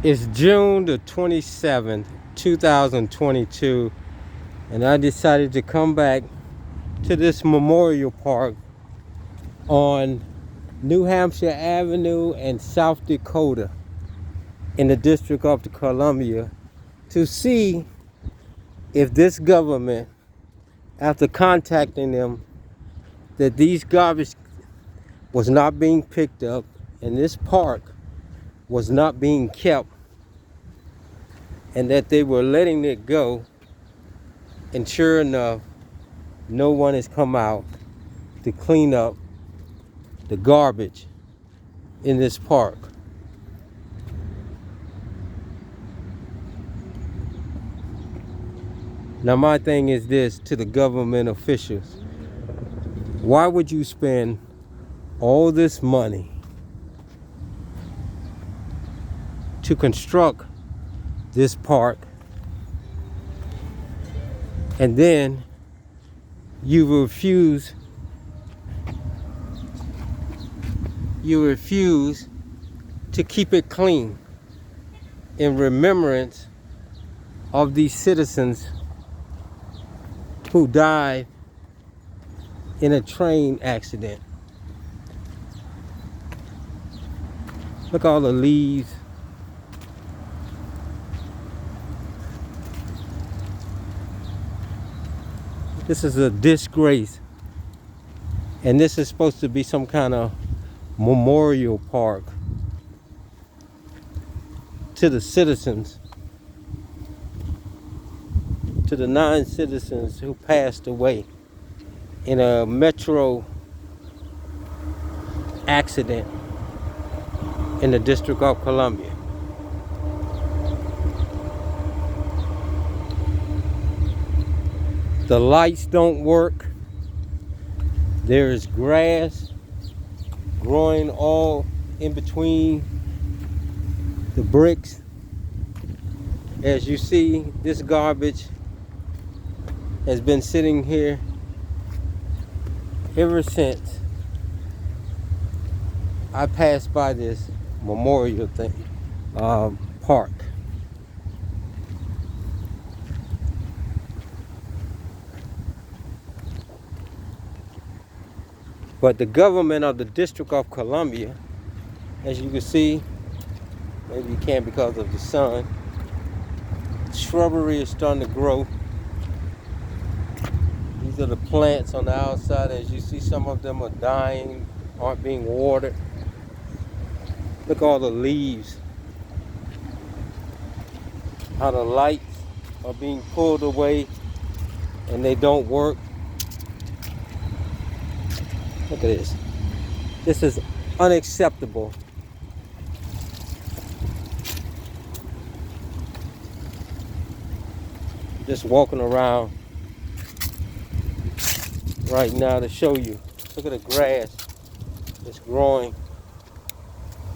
It's June the 27th, 2022, and I decided to come back to this memorial park on New Hampshire Avenue and South Dakota in the District of Columbia to see if this government, after contacting them that these garbage was not being picked up and this park was not being kept and that they were letting it go, and sure enough, no one has come out to clean up the garbage in this park. Now my thing is this to the government officials: why would you spend all this money to construct this park and then you refuse to keep it clean in remembrance of these citizens who died in a train accident? Look at all the leaves. This is a disgrace. And this is supposed to be some kind of memorial park to the citizens, to the 9 citizens who passed away in a metro accident in the District of Columbia. The lights don't work. There is grass growing all in between the bricks. As you see, this garbage has been sitting here ever since I passed by this memorial park. But the government of the District of Columbia, as you can see, maybe you can't because of the sun, shrubbery is starting to grow. These are the plants on the outside. As you see, some of them are dying, aren't being watered. Look at all the leaves. How the lights are being pulled away and they don't work. Look at this. This is unacceptable. Just walking around right now to show you. Look at the grass that's growing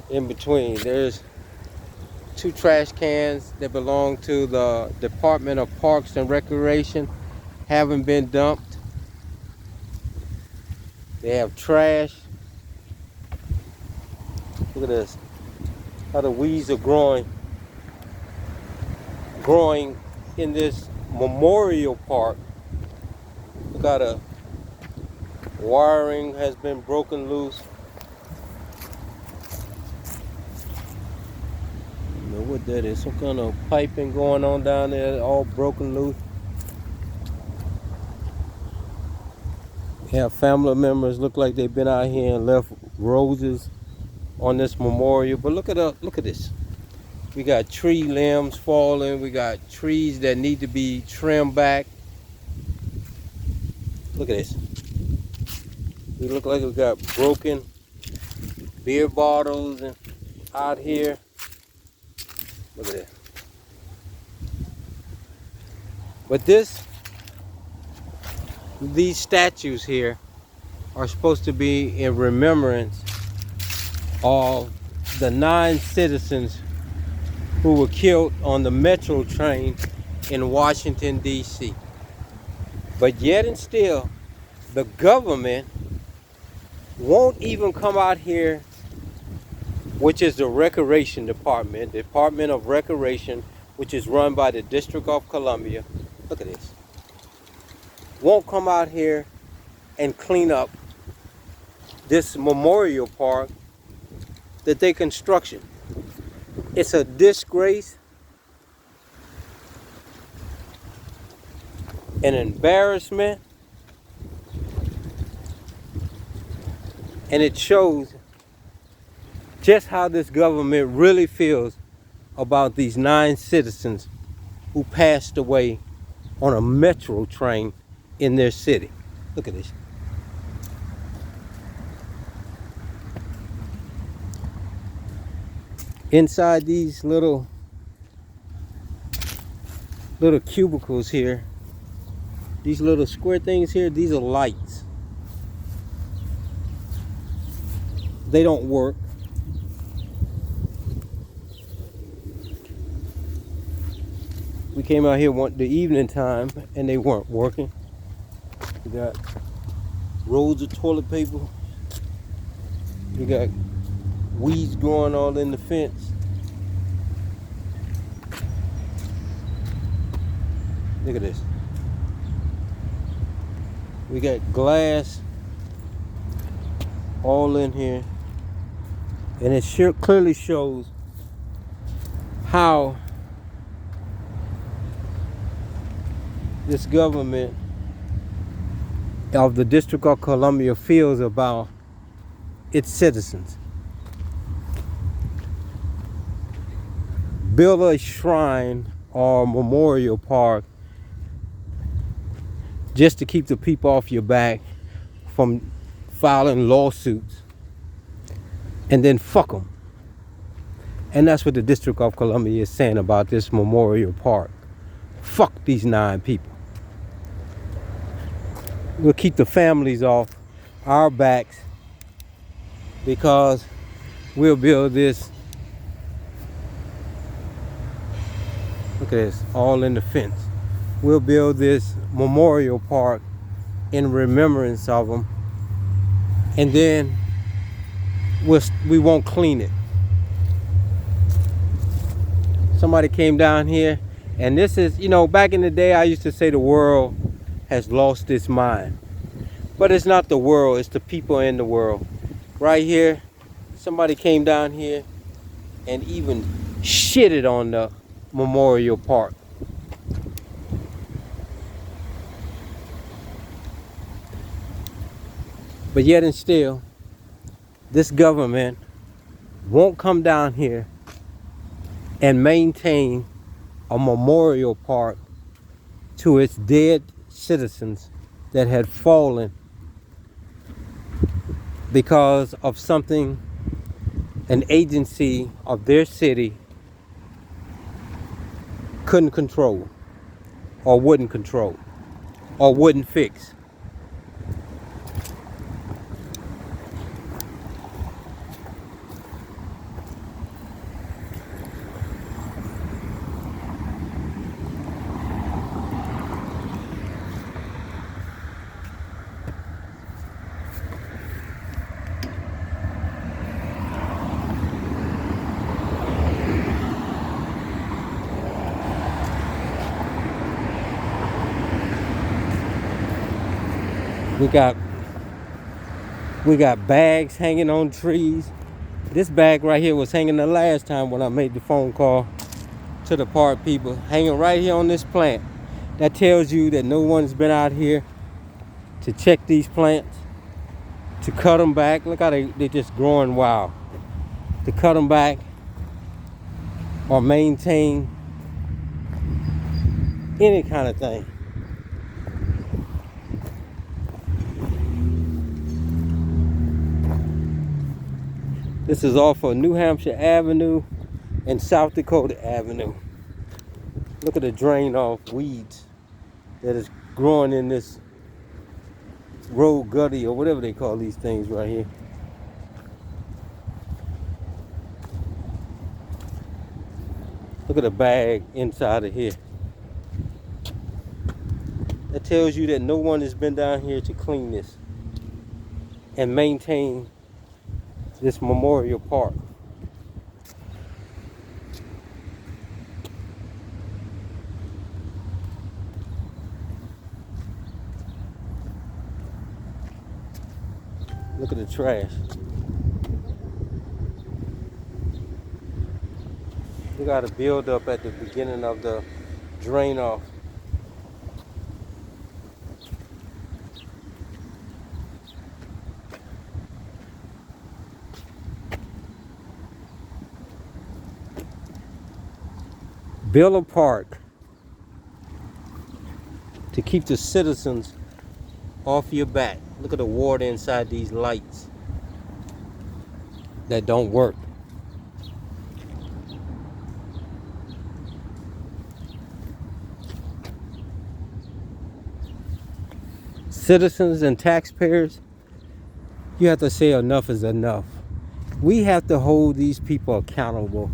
in between. There's 2 trash cans that belong to the Department of Parks and Recreation, haven't been dumped. They have trash. Look at this. How the weeds are growing in this memorial park. Look how the wiring has been broken loose. I don't know what that is. Some kind of piping going on down there, all broken loose. We have family members look like they've been out here and left roses on this memorial. But look at this. We got tree limbs falling. We got trees that need to be trimmed back. Look at this. We look like we got broken beer bottles out here. Look at that. But these statues here are supposed to be in remembrance of the 9 citizens who were killed on the metro train in Washington, D.C. But yet and still, the government won't even come out here which is the Recreation Department, Department of Recreation, which is run by the District of Columbia. Look at this. Won't come out here and clean up this memorial park that they construction. It's a disgrace, an embarrassment, and it shows just how this government really feels about these 9 citizens who passed away on a metro train in their city. Look at this. Inside these little cubicles here, these little square things here, these are lights. They don't work. We came out here the evening time and they weren't working. We got rolls of toilet paper. We got weeds growing all in the fence. Look at this. We got glass all in here. And it clearly shows how this government of the District of Columbia feels about its citizens. Build a shrine or memorial park just to keep the people off your back from filing lawsuits, and then fuck them. And that's what the District of Columbia is saying about this memorial park. Fuck these 9 people. We'll keep the families off our backs because we'll build this. Look at this, all in the fence. We'll build this memorial park in remembrance of them, and then we won't clean it. Somebody came down here, and this is, back in the day I used to say the world has lost its mind. But it's not the world, it's the people in the world. Right here, somebody came down here and even shitted on the memorial park. But yet and still, this government won't come down here and maintain a memorial park to its dead citizens that had fallen because of something an agency of their city couldn't control, or wouldn't control, or wouldn't fix. We got bags hanging on trees. This bag right here was hanging the last time when I made the phone call to the park people, hanging right here on this plant. That tells you that no one's been out here to check these plants, to cut them back. Look how they're just growing wild. To cut them back or maintain any kind of thing. This is off of New Hampshire Avenue and South Dakota Avenue. Look at the drain off weeds that is growing in this road gutty or whatever they call these things right here. Look at the bag inside of here. That tells you that no one has been down here to clean this and maintain this memorial park. Look at the trash. We got a build up at the beginning of the drain off. Build a park to keep the citizens off your back. Look at the water inside these lights that don't work. Citizens and taxpayers, you have to say enough is enough. We have to hold these people accountable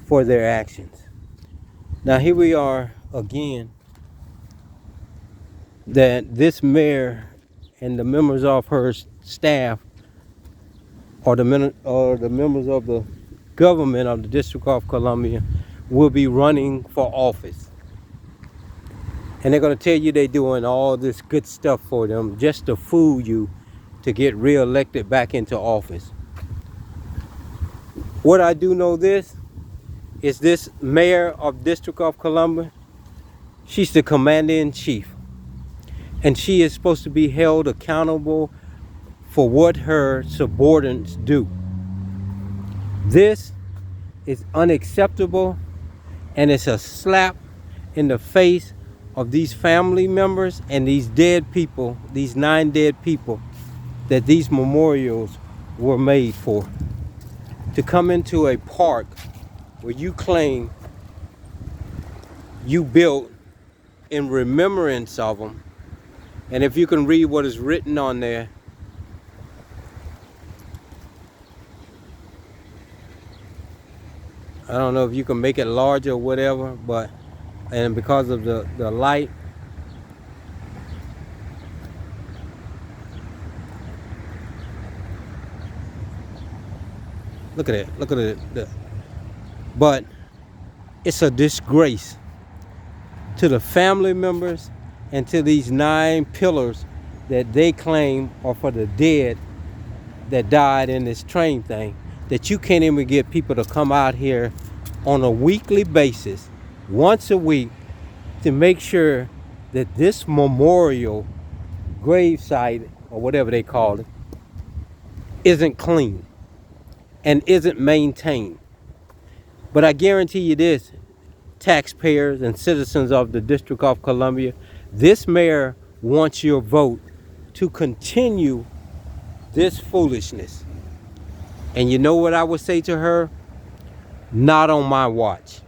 for their actions. Now here we are again, that this mayor and the members of her staff or the members of the government of the District of Columbia will be running for office. And they're going to tell you they're doing all this good stuff for them just to fool you to get reelected back into office. What I do know this is this mayor of District of Columbia, she's the commander-in-chief. And she is supposed to be held accountable for what her subordinates do. This is unacceptable, and it's a slap in the face of these family members and these dead people, these 9 dead people that these memorials were made for. To come into a park where you claim you built in remembrance of them, and if you can read what is written on there, I don't know if you can make it larger or whatever, but and because of the light, look at it, look at it. But it's a disgrace to the family members and to these 9 pillars that they claim are for the dead that died in this train thing, that you can't even get people to come out here on a weekly basis, once a week, to make sure that this memorial grave site, or whatever they call it, isn't clean and isn't maintained. But I guarantee you this, taxpayers and citizens of the District of Columbia, this mayor wants your vote to continue this foolishness. And you know what I would say to her? Not on my watch.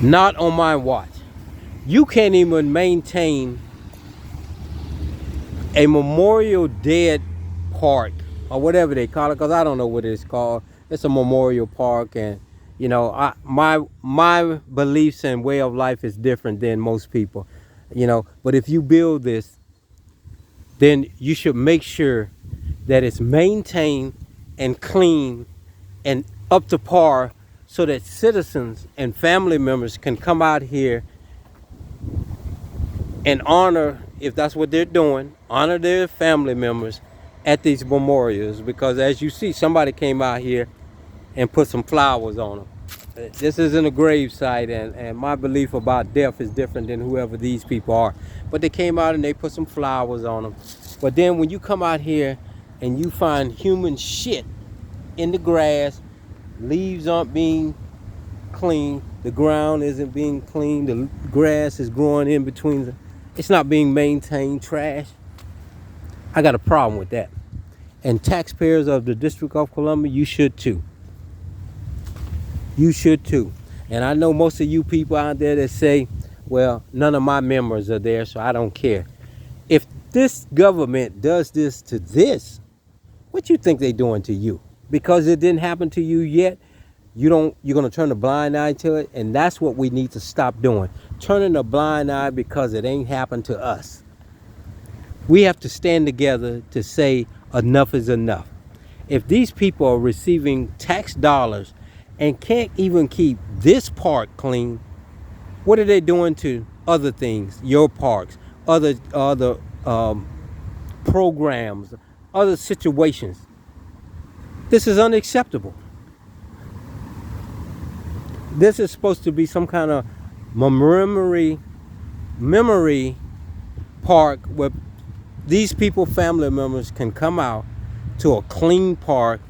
Not on my watch. You can't even maintain a memorial dead park, or whatever they call it, because I don't know what it's called. It's a memorial park, and you know, my beliefs and way of life is different than most people, you know. But if you build this, then you should make sure that it's maintained and clean and up to par, so that citizens and family members can come out here and honor, if that's what they're doing, honor their family members at these memorials. Because as you see, somebody came out here and put some flowers on them. This isn't a grave site, and my belief about death is different than whoever these people are. But they came out and they put some flowers on them. But then when you come out here and you find human shit in the grass, leaves aren't being cleaned, the ground isn't being cleaned, the grass is growing in between, it's not being maintained, trash. I got a problem with that. And taxpayers of the District of Columbia, you should too. You should too. And I know most of you people out there that say, well, none of my members are there, so I don't care. If this government does this to this, what you think they're doing to you? Because it didn't happen to you yet, you're going to turn a blind eye to it. And that's what we need to stop doing. Turning a blind eye because it ain't happened to us. We have to stand together to say enough is enough. If these people are receiving tax dollars and can't even keep this park clean, what are they doing to other things, your parks, other programs, other situations. This is unacceptable. This is supposed to be some kind of memory park where these people, family members, can come out to a clean park,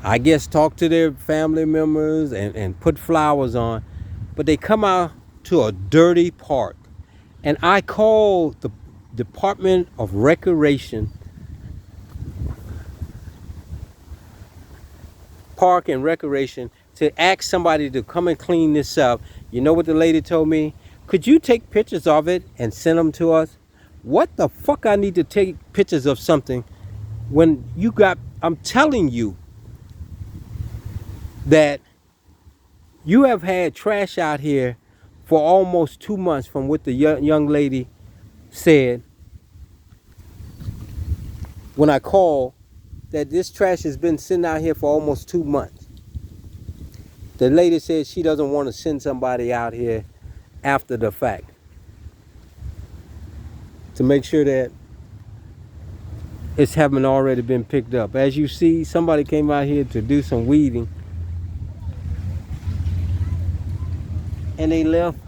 I guess talk to their family members and put flowers on, but they come out to a dirty park. And I called the Department of Recreation, Park and Recreation, to ask somebody to come and clean this up. You know what the lady told me? Could you take pictures of it and send them to us? What the fuck I need to take pictures of something when you got, I'm telling you that you have had trash out here for almost 2 months, from what the young lady said when I called, that this trash has been sitting out here for almost 2 months. The lady said she doesn't want to send somebody out here after the fact to make sure that it's haven't already been picked up. As you see, somebody came out here to do some weeding, and they left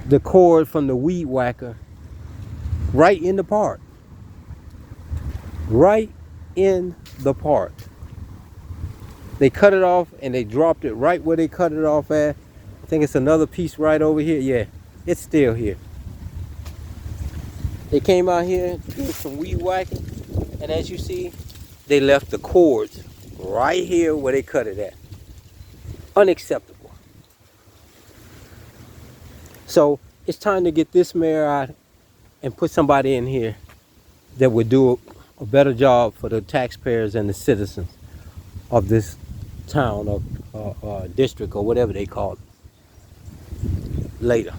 the cord from the weed whacker right in the park. Right in the park. They cut it off and they dropped it right where they cut it off at. I think it's another piece right over here. Yeah, it's still here. They came out here to do some weed whacking, and as you see, they left the cords right here where they cut it at. Unacceptable. So it's time to get this mayor out and put somebody in here that would do a better job for the taxpayers and the citizens of this town, of district, or whatever they call it. Later.